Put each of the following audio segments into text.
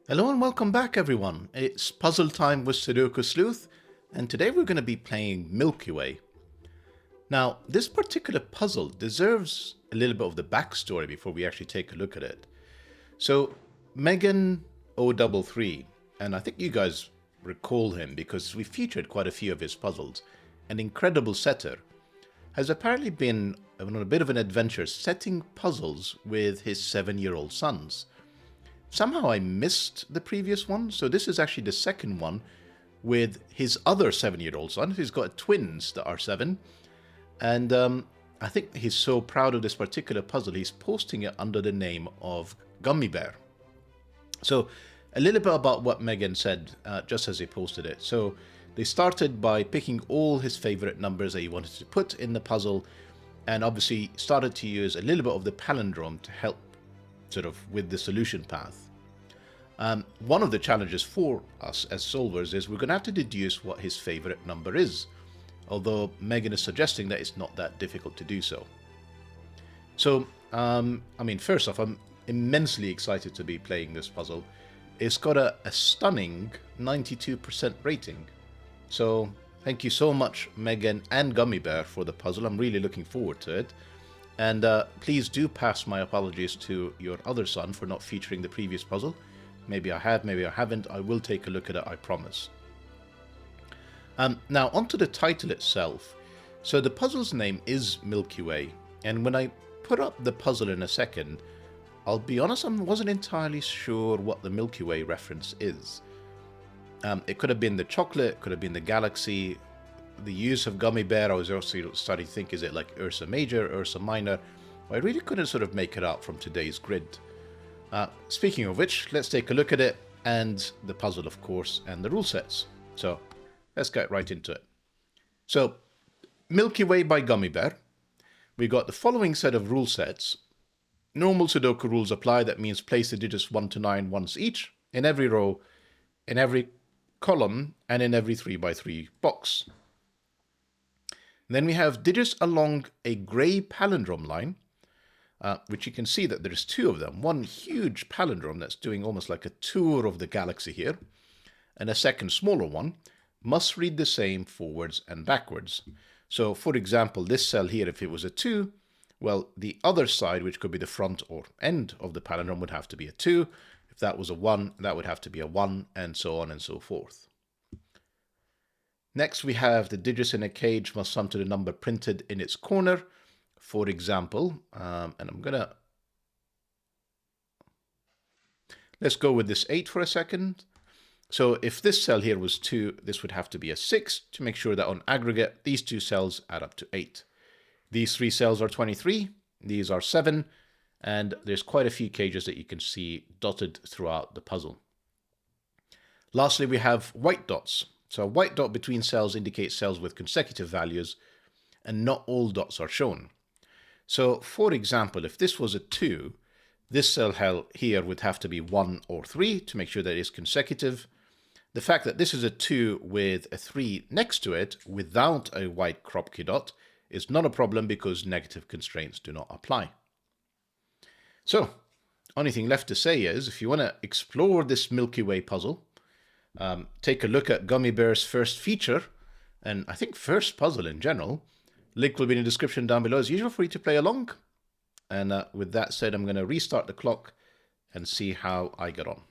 Hello and welcome back everyone. It's puzzle time with Sudoku Sleuth, and today we're going to be playing Milky Way. Now, this particular puzzle deserves a little bit of the backstory before we actually take a look at it. So, Megan 033, and I think you guys recall him because we featured quite a few of his puzzles, an incredible setter, has apparently been on a bit of an adventure setting puzzles with his 7-year-old sons. Somehow I missed the previous one, so this is actually the second one with his other 7-year-old son. He's got twins that are 7, and I think he's so proud of this particular puzzle, he's posting it under the name of Gummy Bear. So a little bit about what Megan said just as he posted it. So they started by picking all his favorite numbers that he wanted to put in the puzzle, and obviously started to use a little bit of the palindrome to help sort of with the solution path. One of the challenges for us as solvers is we're going to have to deduce what his favorite number is, although Megan is suggesting that it's not that difficult to do so. So, I mean, first off, I'm immensely excited to be playing this puzzle. It's got a stunning 92% rating. So, thank you so much, Megan and Gummy Bear, for the puzzle. I'm really looking forward to it. And please do pass my apologies to your other son for not featuring the previous puzzle. Maybe I have, maybe I haven't. I will take a look at it, I promise. Now, onto the title itself. So the puzzle's name is Milky Way. And when I put up the puzzle in a second, I'll be honest, I wasn't entirely sure what the Milky Way reference is. It could have been the chocolate, it could have been the galaxy. The use of Gummy Bear, I was also starting to think, is it like Ursa Major, Ursa Minor? I really couldn't sort of make it out from today's grid. Speaking of which, let's take a look at it, and the puzzle, of course, and the rule sets. So, let's get right into it. So, Milky Way by Gummy Bear. We got the following set of rule sets. Normal Sudoku rules apply, that means place the digits 1 to 9 once each, in every row, in every column, and in every 3x3 box. Then we have digits along a grey palindrome line, which you can see that there's 2 of them. One huge palindrome that's doing almost like a tour of the galaxy here, and a second smaller one must read the same forwards and backwards. So for example, this cell here, if it was a 2, well, the other side, which could be the front or end of the palindrome, would have to be a 2. If that was a 1, that would have to be a 1, and so on and so forth. Next, we have the digits in a cage must sum to the number printed in its corner. For example, and I'm gonna... Let's go with this 8 for a second. So if this cell here was 2, this would have to be a 6 to make sure that on aggregate, these 2 cells add up to 8. These 3 cells are 23, these are 7, and there's quite a few cages that you can see dotted throughout the puzzle. Lastly, we have white dots. So a white dot between cells indicates cells with consecutive values, and not all dots are shown. So for example, if this was a 2, this cell here would have to be 1 or 3 to make sure that it is consecutive. The fact that this is a 2 with a 3 next to it without a white crop key dot is not a problem because negative constraints do not apply. So, only thing left to say is, if you want to explore this Milky Way puzzle, take a look at Gummy Bear's first feature, and I think first puzzle in general. Link will be in the description down below as usual for you to play along. And with that said, I'm going to restart the clock and see how I get on.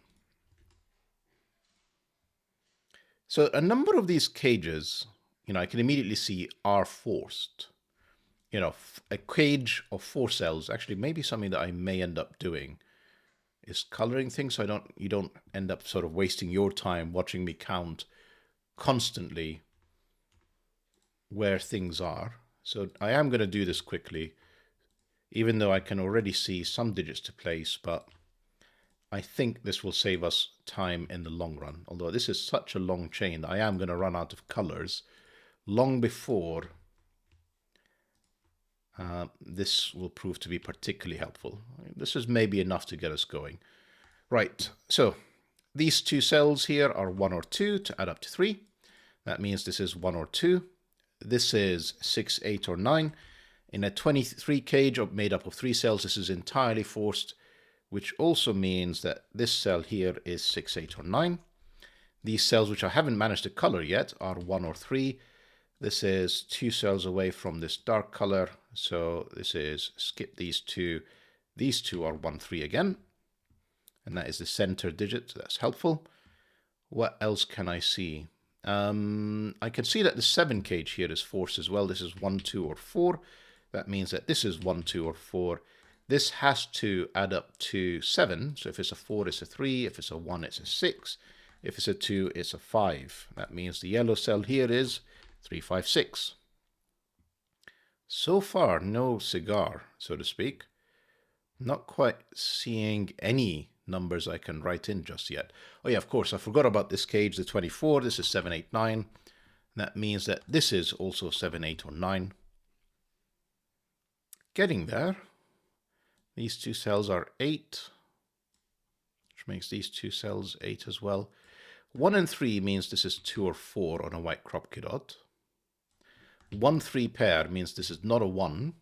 So a number of these cages, I can immediately see are forced. A cage of 4 cells, actually maybe something that I may end up doing is coloring things so you don't end up sort of wasting your time watching me count constantly where things are. So I am going to do this quickly, even though I can already see some digits to place, but I think this will save us time in the long run. Although this is such a long chain that I am going to run out of colors long before this will prove to be particularly helpful. This is maybe enough to get us going. Right, so these 2 cells here are 1 or 2 to add up to 3. That means this is 1 or 2. This is 6, 8, or 9. In a 23 cage made up of 3 cells, this is entirely forced which also means that this cell here is 6, 8, or 9. These cells which I haven't managed to color yet are 1 or 3. This is 2 cells away from this dark color, so this is skip these two. These two are 1, 3 again, and that is the center digit, so that's helpful. What else can I see? I can see that the 7 cage here is forced as well. This is 1, 2, or 4. That means that this is 1, 2, or 4. This has to add up to 7. So if it's a 4, it's a 3. If it's a 1, it's a 6. If it's a 2, it's a 5. That means the yellow cell here is 3, 5, 6. So far, no cigar, so to speak. Not quite seeing any numbers I can write in just yet. Oh yeah, of course, I forgot about this cage, the 24. This is 7, 8, 9. That means that this is also 7, 8, or 9. Getting there. These two cells are 8, which makes these two cells 8 as well. 1 and 3 means this is 2 or 4 on a white Kropke dot. 1, 3 pair means this is not a 1,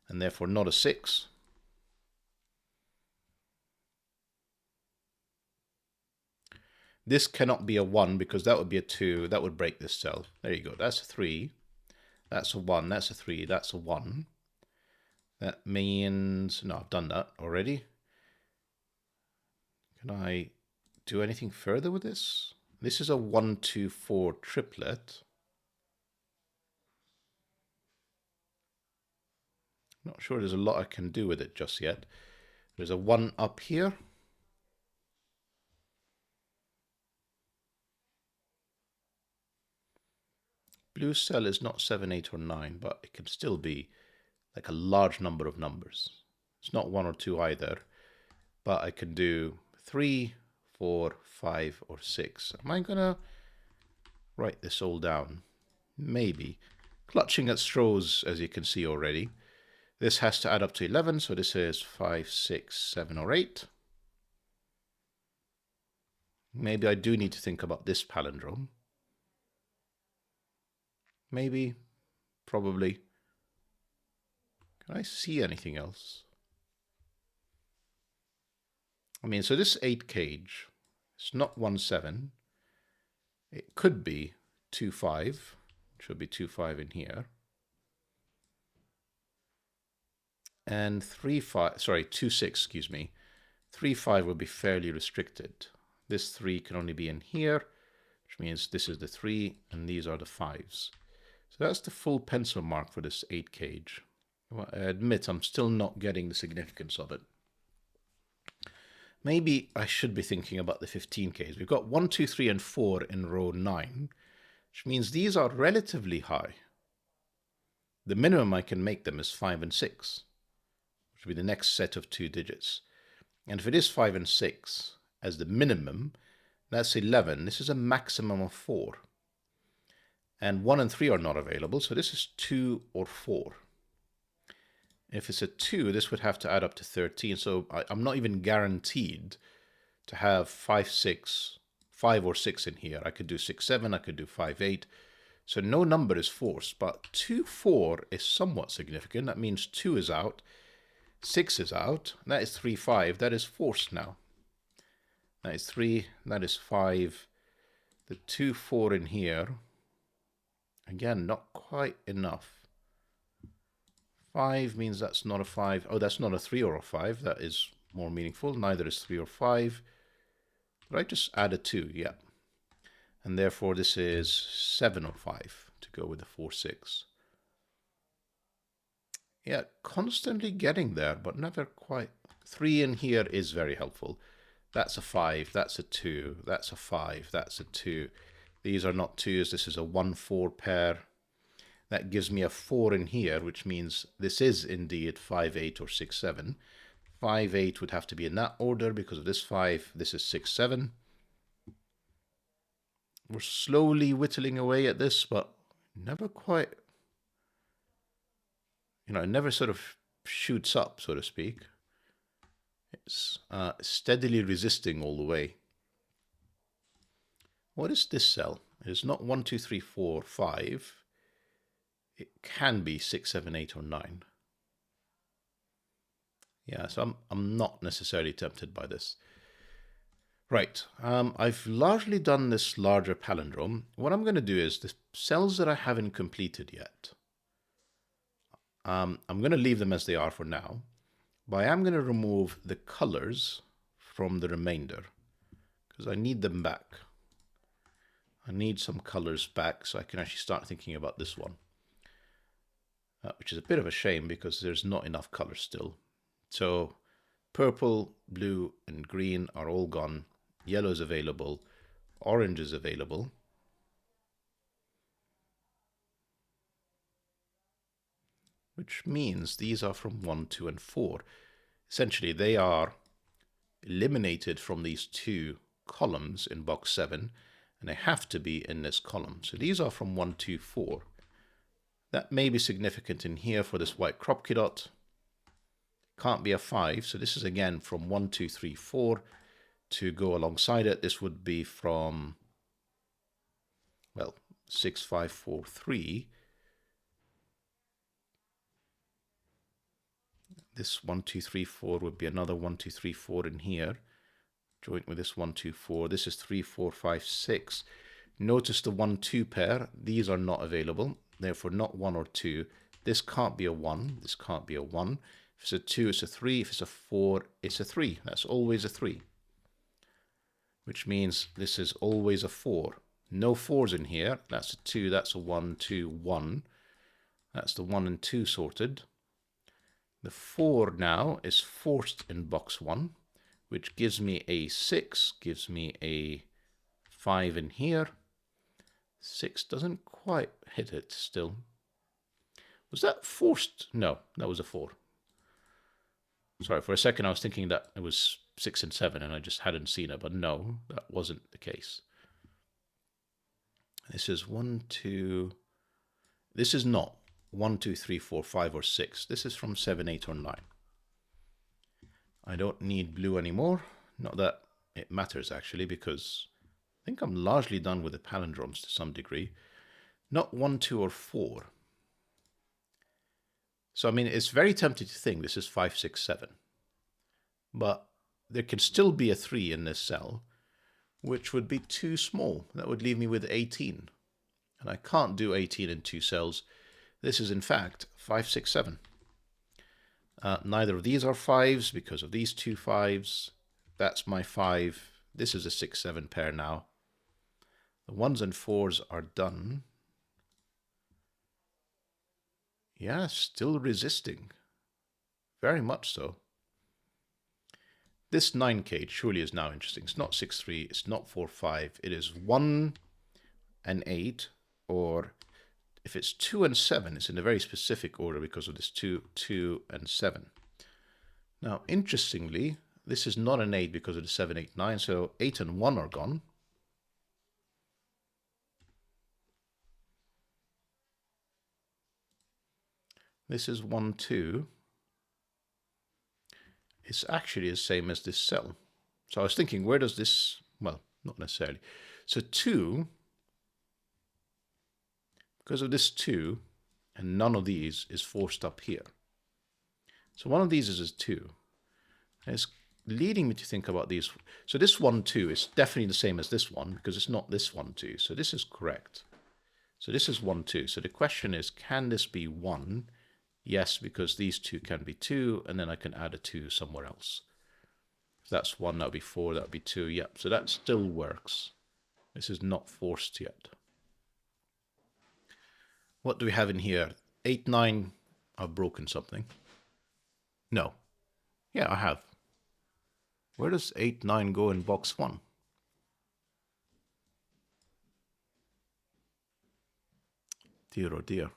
and therefore not a 6. This cannot be a 1 because that would be a 2. That would break this cell. There you go. That's a 3. That's a 1. That's a 3. That's a 1. That means... No, I've done that already. Can I do anything further with this? This is a 1, 2, 4 triplet. Not sure there's a lot I can do with it just yet. There's a 1 up here. Blue cell is not 7, 8, or 9, but it can still be like a large number of numbers. It's not 1 or 2 either, but I can do 3, 4, 5, or 6. Am I gonna write this all down? Maybe. Clutching at straws, as you can see already. This has to add up to 11, so this is 5, 6, 7, or 8. Maybe I do need to think about this palindrome. Maybe, probably. Can I see anything else? I mean, so this 8 cage, it's not 1, 7. It could be 2, 5. Should be 2, 5 in here. And 3, 5, sorry, 2, 6, excuse me. 3, 5 would be fairly restricted. This 3 can only be in here, which means this is the 3 and these are the 5s. So that's the full pencil mark for this 8 cage. Well, I admit I'm still not getting the significance of it. Maybe I should be thinking about the 15 cage. We've got 1, 2, 3, and 4 in row 9, which means these are relatively high. The minimum I can make them is 5 and 6, which will be the next set of 2 digits. And if it is 5 and 6 as the minimum, that's 11. This is a maximum of 4. And 1 and 3 are not available, so this is 2 or 4. If it's a 2, this would have to add up to 13, so I'm not even guaranteed to have 5 or 6 in here. I could do 6, 7, I could do 5, 8. So no number is forced, but 2, 4 is somewhat significant. That means 2 is out, 6 is out, that is 3, 5. That is forced now. That is 3, that is 5. The 2, 4 in here, again, not quite enough. 5 means that's not a 5. Oh, that's not a 3 or a 5. That is more meaningful. Neither is 3 or 5. But I just add a 2, yeah. And therefore this is 7 or 5 to go with the 4, 6. Yeah, constantly getting there, but never quite. 3 in here is very helpful. That's a 5, that's a 2, that's a 5, that's a 2. These are not 2s, this is a 1, 4 pair. That gives me a 4 in here, which means this is indeed 5, 8, or 6, 7. 5, 8 would have to be in that order because of this 5. This is 6, 7. We're slowly whittling away at this, but never quite, it never sort of shoots up, so to speak. It's steadily resisting all the way. What is this cell? It is not 1, 2, 3, 4, 5. It can be 6, 7, 8, or 9. Yeah, so I'm not necessarily tempted by this. Right, I've largely done this larger palindrome. What I'm going to do is the cells that I haven't completed yet, I'm going to leave them as they are for now, but I am going to remove the colors from the remainder because I need them back. I need some colors back so I can actually start thinking about this one, which is a bit of a shame because there's not enough colors still. So purple, blue, and green are all gone. Yellow is available. Orange is available. Which means these are from 1, 2, and 4. Essentially, they are eliminated from these two columns in box 7, and they have to be in this column. So these are from 1, 2, 4. That may be significant in here for this white Kropki dot. Can't be a 5, so this is again from 1, 2, 3, 4. To go alongside it, this would be from, well, 6, 5, 4, 3. This 1, 2, 3, 4 would be another 1, 2, 3, 4 in here. Joint with this 1, 2, 4. This is 3, 4, 5, 6. Notice the 1, 2 pair. These are not available. Therefore, not 1 or 2. This can't be a 1. This can't be a 1. If it's a 2, it's a 3. If it's a 4, it's a 3. That's always a 3. Which means this is always a 4. No 4s in here. That's a 2. That's a 1, 2, 1. That's the 1 and 2 sorted. The 4 now is forced in box 1, which gives me a 6, gives me a 5 in here. 6 doesn't quite hit it still. Was that forced? No, that was a 4. Sorry, for a second I was thinking that it was 6 and 7 and I just hadn't seen it, but no, that wasn't the case. This is 1, 2. This is not 1, 2, 3, 4, 5, or 6. This is from 7, 8, or 9. I don't need blue anymore. Not that it matters actually, because I think I'm largely done with the palindromes to some degree. Not 1, 2, or 4. So I mean, it's very tempting to think this is 5, 6, 7. But there can still be a 3 in this cell, which would be too small. That would leave me with 18. And I can't do 18 in 2 cells. This is in fact 5, 6, 7. Neither of these are 5s because of these 2 5s. That's my 5. This is a 6, 7 pair now. The 1s and 4s are done. Yeah, still resisting. Very much so. This 9 cage surely is now interesting. It's not 6, 3. It's not 4, 5. It is 1 and 8. Or if it's 2 and 7, it's in a very specific order because of this 2, 2, and 7. Now, interestingly, this is not an 8 because of the 7, 8, 9. So 8 and 1 are gone. This is 1, 2. It's actually the same as this cell. So I was thinking, where does this, well, not necessarily. So 2, because of this 2, and none of these is forced up here. So one of these is a 2. And it's leading me to think about these. So this 1, 2 is definitely the same as this one, because it's not this 1, 2. So this is correct. So this is 1, 2. So the question is, can this be 1? Yes, because these 2 can be 2, and then I can add a 2 somewhere else. If that's 1, that would be 4, that would be 2. Yep, so that still works. This is not forced yet. What do we have in here? 8, 9, I've broken something. No. Yeah, I have. Where does 8, 9 go in box 1? Dear oh dear.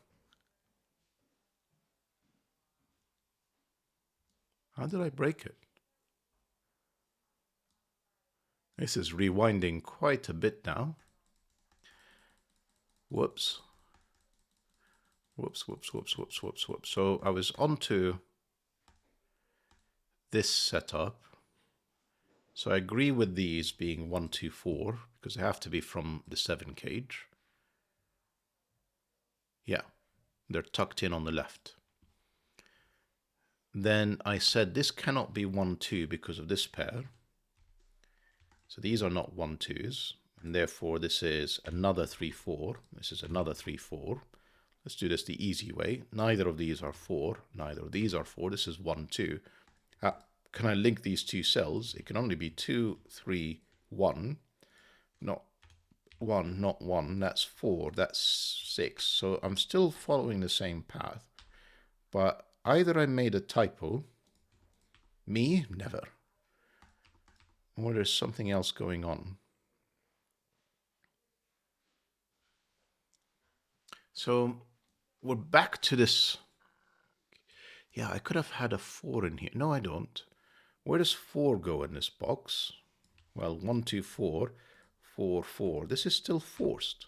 How did I break it? This is rewinding quite a bit now. Whoops. Whoops, whoops, whoops, whoops, whoops, whoops. So I was onto this setup. So I agree with these being 1, 2, 4, because they have to be from the 7 cage. Yeah, they're tucked in on the left. then I said this cannot be 1, 2 because of this pair. So these are not 1, 2s, and therefore this is another 3, 4. This is another 3, 4. Let's do this the easy way. Neither of these are 4. Neither of these are 4. This is 1, 2. Can I link these two cells? It can only be 2, 3, 1. Not 1, not 1. That's 4. That's 6. So I'm still following the same path. But either I made a typo. Me? Never. Or there's something else going on. So we're back to this. Yeah, I could have had a 4 in here. No, I don't. Where does 4 go in this box? Well, 1, 2, 4, 4, 4. This is still forced.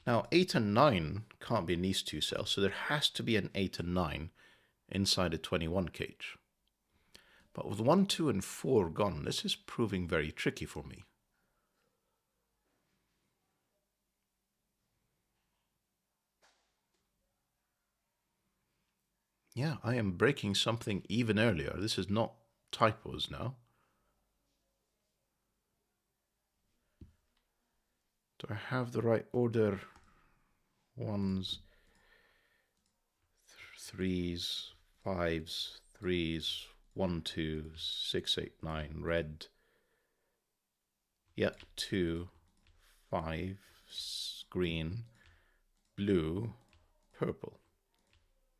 Now, 8 and 9 can't be in these two cells, so there has to be an 8 and 9 inside the 21 cage. But with 1, 2, and 4 gone, this is proving very tricky for me. Yeah, I am breaking something even earlier. This is not typos now. Do I have the right order? 1s, 3s, 5s, 3s, 1, 2, 6, 8, 9, red. Yep, 2, 5, green, blue, purple,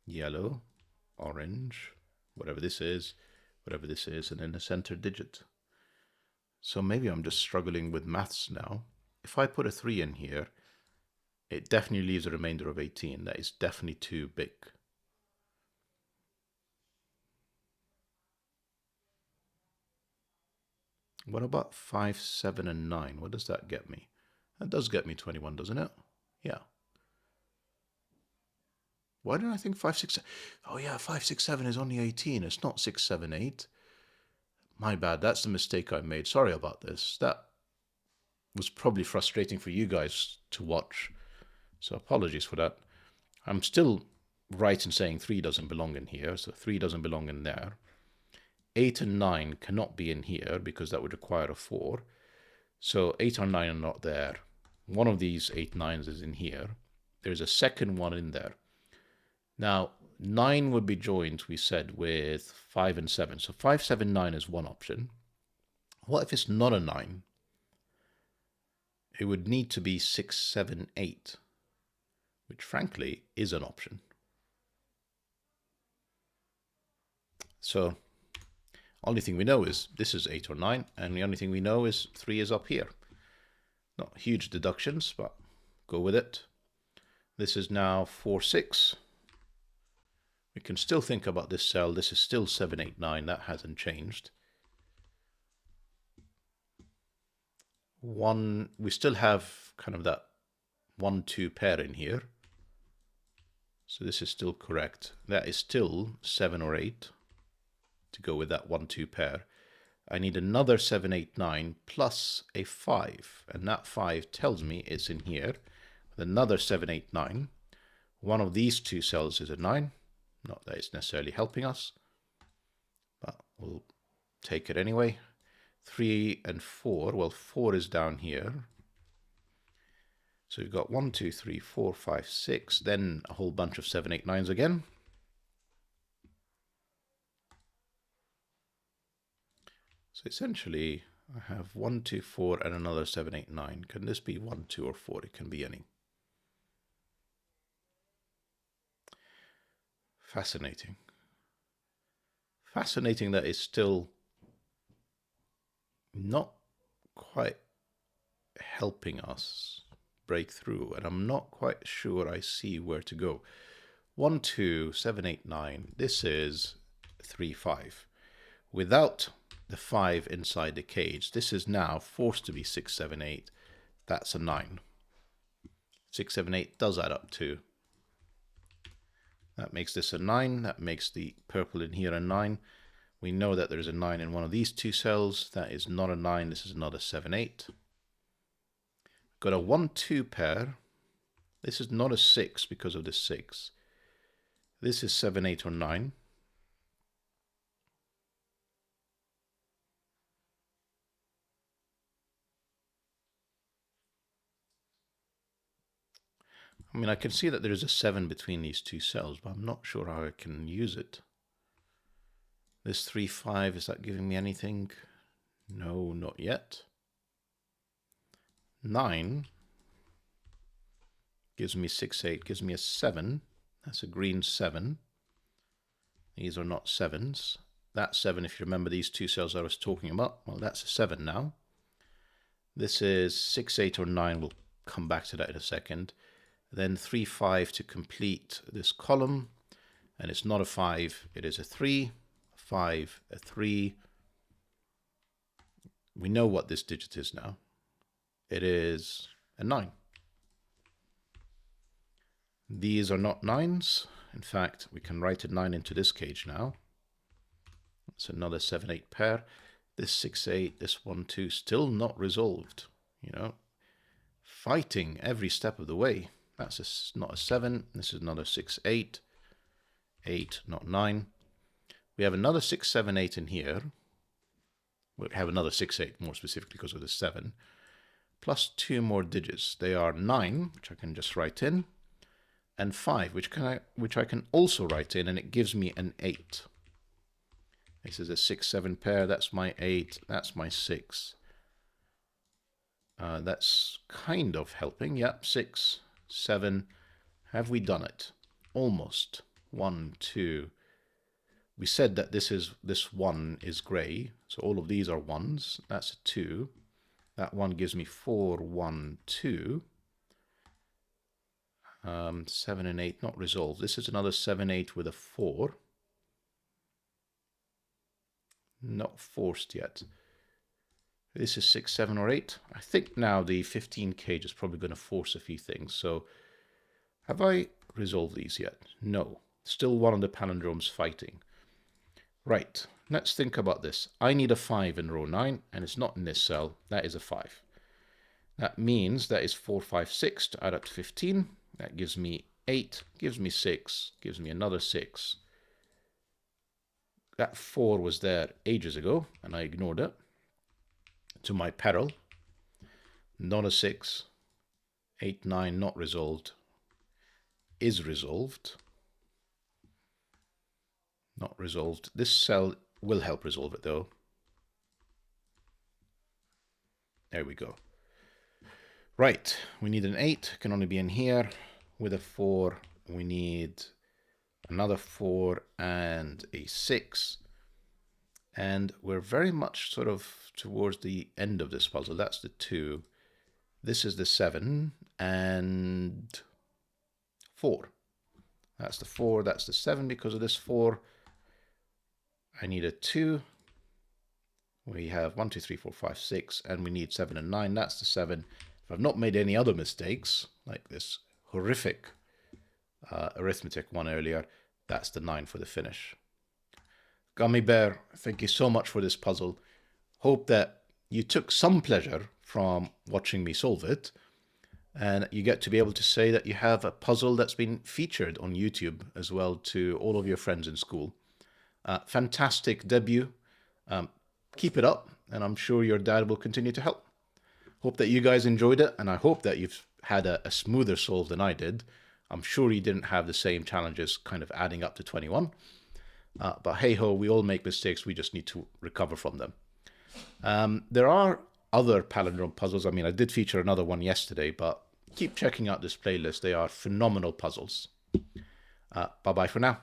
yellow, orange, whatever this is, and then a center digit. So maybe I'm just struggling with maths now. If I put a 3 in here, it definitely leaves a remainder of 18. That is definitely too big. What about 5, 7, and 9? What does that get me? That does get me 21, doesn't it? Yeah. Why did I think 5, 6, 7? Oh yeah, 5, 6, 7 is only 18. It's not 6, 7, 8. My bad. That's the mistake I made. Sorry about this. That was probably frustrating for you guys to watch. So apologies for that. I'm still right in saying 3 doesn't belong in here. So 3 doesn't belong in there. 8 and 9 cannot be in here because that would require a 4. So 8 or 9 are not there. One of these 8, 9s is in here. There's a second one in there. Now, 9 would be joined, we said, with 5 and 7. So 5, 7, 9 is one option. What if it's not a 9? It would need to be 6, 7, 8, which frankly is an option. So only thing we know is this is 8 or 9, and the only thing we know is 3 is up here. Not huge deductions, but go with it. This is now 4, 6. We can still think about this cell. This is still 7, 8, 9. That hasn't changed. 1, we still have kind of that 1, 2 pair in here. So this is still correct. That is still 7 or 8 to go with that 1, 2 pair. I need another 7, 8, 9 plus a 5. And that 5 tells me it's in here with another 7, 8, 9. One of these two cells is a 9. Not that it's necessarily helping us, but we'll take it anyway. 3 and 4. Well, 4 is down here. So we've got 1, 2, 3, 4, 5, 6. Then a whole bunch of 7, 8, 9s again. So essentially, I have 1, 2, 4, and another 7, 8, 9. Can this be 1, 2, or 4? It can be any. Fascinating. Fascinating that it's still not quite helping us break through, and I'm not quite sure I see where to go. 1, 2, 7, 8, 9. This is 3, 5. Without the 5 inside the cage, this is now forced to be 6, 7, 8. That's a 9. 6, 7, 8 does add up to. That makes this a 9. That makes the purple in here a 9. We know that there's a 9 in one of these two cells. That is not a 9. This is another 7, 8. Got a 1, 2 pair. This is not a 6 because of the 6. This is 7, 8, or 9. I mean, I can see that there is a 7 between these two cells, but I'm not sure how I can use it. This 3, 5, is that giving me anything? No, not yet. 9 gives me 6, 8, gives me a 7. That's a green 7. These are not 7s. That 7, if you remember these two cells I was talking about, well, that's a 7 now. This is 6, 8, or 9. We'll come back to that in a second. Then 3, 5 to complete this column. And it's not a 5, it is a 3, 5, a 3. We know what this digit is now. It is a 9. These are not 9s. In fact, we can write a 9 into this cage now. It's another 7, 8 pair. This 6, 8, this 1, 2, still not resolved. You know, fighting every step of the way. That's not a 7. This is another 6, 8. 8, not 9. We have another 6, 7, 8 in here. We have another 6, 8 more specifically because of the 7. Plus 2 more digits. They are 9, which I can just write in, and 5, which I can also write in, and it gives me an 8. This is a 6, 7 pair. That's my 8. That's my 6. That's kind of helping. Yep, 6, 7. Have we done it? Almost. 1, 2. We said that this 1 is grey, so all of these are 1s. That's a 2. That 1 gives me 4, 1, 2. 7 and 8 not resolved. This is another 7, 8 with a 4. Not forced yet. This is 6, 7, or 8. I think now the 15 cage is probably going to force a few things. So have I resolved these yet? No. Still one of the palindromes fighting. Right. Let's think about this. I need a 5 in row 9, and it's not in this cell. That is a 5. That means that is 4, 5, 6 to add up to 15. That gives me 8, gives me 6, gives me another 6. That 4 was there ages ago, and I ignored it. To my peril. Not a 6. 8, 9, not resolved. Is resolved. Not resolved. This cell will help resolve it, though. There we go. Right, we need an 8. Can only be in here. With a 4, we need another 4 and a 6. And we're very much sort of towards the end of this puzzle. That's the 2. This is the 7 and 4. That's the 4, that's the 7 because of this 4. I need a 2. We have 1, 2, 3, 4, 5, 6, and we need 7 and 9. That's the 7. If I've not made any other mistakes, like this horrific arithmetic one earlier, that's the 9 for the finish. Gummy Bear, thank you so much for this puzzle. Hope that you took some pleasure from watching me solve it, and you get to be able to say that you have a puzzle that's been featured on YouTube as well to all of your friends in school. Fantastic debut. Keep it up, and I'm sure your dad will continue to help. Hope that you guys enjoyed it, and I hope that you've had a smoother solve than I did. I'm sure you didn't have the same challenges kind of adding up to 21. But hey-ho, we all make mistakes. We just need to recover from them. There are other palindrome puzzles. I mean, I did feature another one yesterday, but keep checking out this playlist. They are phenomenal puzzles. Bye-bye for now.